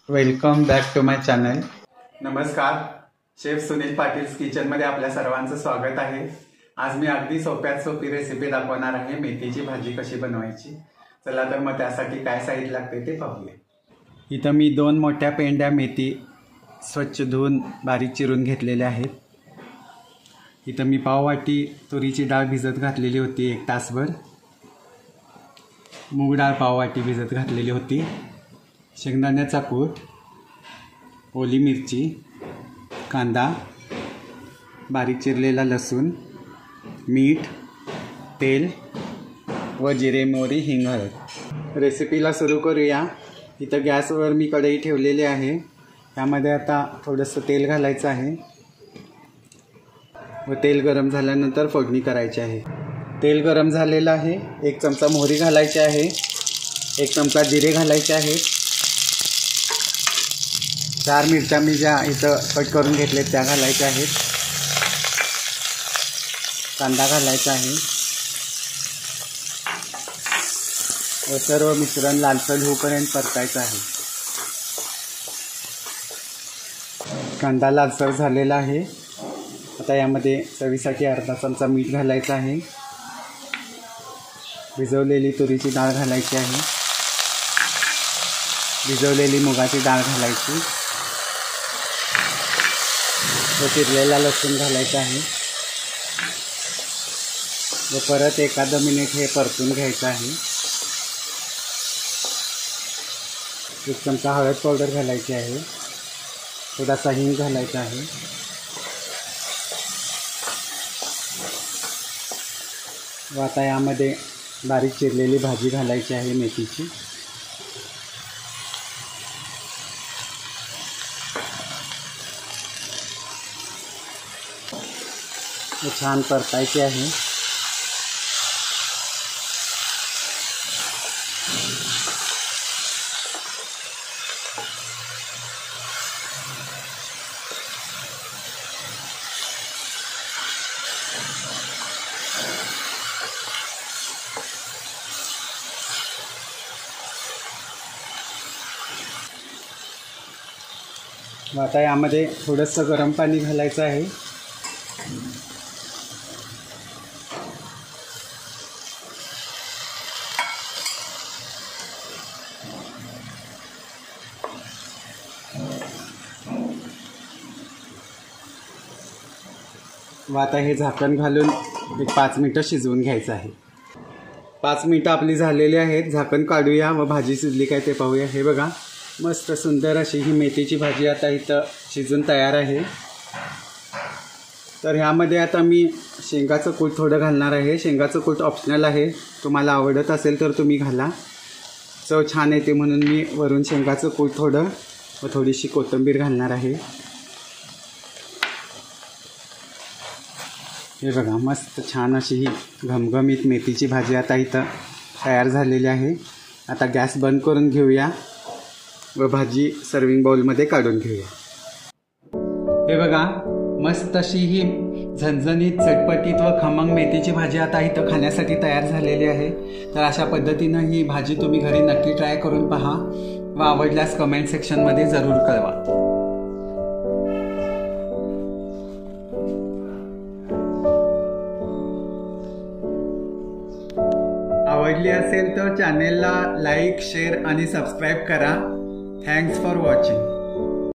Welcome back to my channel. नमस्कार, chef Sunil Patil's किचनमध्ये आपल्या सर्वांचं स्वागत आहे। आज मी अगदी सोप्यात सोपी रेसिपी दाखवणार आहे, मेथीची भाजी कशी बनवायची। चला तर मग त्यासाठी काय साहित्य लागते ते पाहूया। इथं मी 2 मोठ्या पेंड्या मेथी स्वच्छ धुवून बारीक चिरून घेतलेल्या आहेत। इथं मी पाववाटी तुरीची डाळ भिजत घातलेली होती 1 तासभर। मूग डाळ पाववाटी भिजत घातलेली होती। शेंगदाण्याचा कूट, ओली मिरची, कांदा, बारीक चिरलेला लसूण, मीठ, तेल व जिरे, मोहरी, हिंग, हळद। रेसिपीला सुरू करूया। इथं गॅसवर मी कढई ठेवलेली आहे। त्यामध्ये आता थोडंसं तेल घालायचं आहे व तेल गरम झाल्यानंतर फोडणी करायची आहे। तेल गरम झालेलं आहे। 1 चमचा मोहरी घालायची आहे, 1 चमचा जिरे घालायचे आहेत, 4 मिरच्या मी ज्या इथं कट करून घेतलेत त्या घालायच्या आहेत, कांदा घालायचा आहे व सर्व मिश्रण लालसर होईपर्यंत परतायचं आहे। कांदा लालसर झालेला आहे। आता यामध्ये चवीसाठी अर्धा चमचा मीठ घालायचं आहे, भिजवलेली तुरीची डाळ घालायची आहे, भिजवलेली मुगाची डाळ घालायची व चिरलेला लसूण घालायचा आहे व परत 1 मिनिट हे परतून घ्यायचं आहे। 1 चमचा हळद पावडर घालायची आहे, थोडासा हिंग घालायचा आहे व आता यामध्ये बारीक चिरलेली भाजी घालायची आहे मेथीची। छान परतायची आहे। आता यामध्ये थोडंसं गरम पाणी घालायचं आहे। व आता हे झाकण घालून 5 मिनिटं शिजवून घ्यायचं आहे। 5 मिनिटं आपली झालेली आहेत। झाकण काढूया व भाजी शिजली काय ते पाहूया। हे बघा, मस्त सुंदर अशी ही मेथीची भाजी आता इथं शिजून तयार आहे। तर ह्यामध्ये आता मी शेंगाचं कूट थोडं घालणार आहे। शेंगाचं कूट ऑप्शनल आहे, तुम्हाला आवडत असेल तर तुम्ही घाला, चव छान येते म्हणून मी वरून शेंगाचं कूट थोडं व थोडीशी कोथिंबीर घालणार आहे। हे बघा, मस्त छान अशी ही घमघमीत मेथीची भाजी आता इथं तयार झालेली आहे। आता गॅस बंद करून घेऊया व भाजी सर्विंग बाउलमध्ये काढून घेऊया। हे बघा, मस्त अशी ही झणझणीत, चटपटीत व खमंग मेथीची भाजी आता इथं खाण्यासाठी तयार झालेली आहे। तर अशा पद्धतीनं ही भाजी तुम्ही घरी नक्की ट्राय करून पहा व आवडल्यास कमेंट सेक्शनमध्ये जरूर कळवा। आवडली असेल तर चॅनेलला लाईक, शेअर आणि सबस्क्राईब करा। Thanks for watching.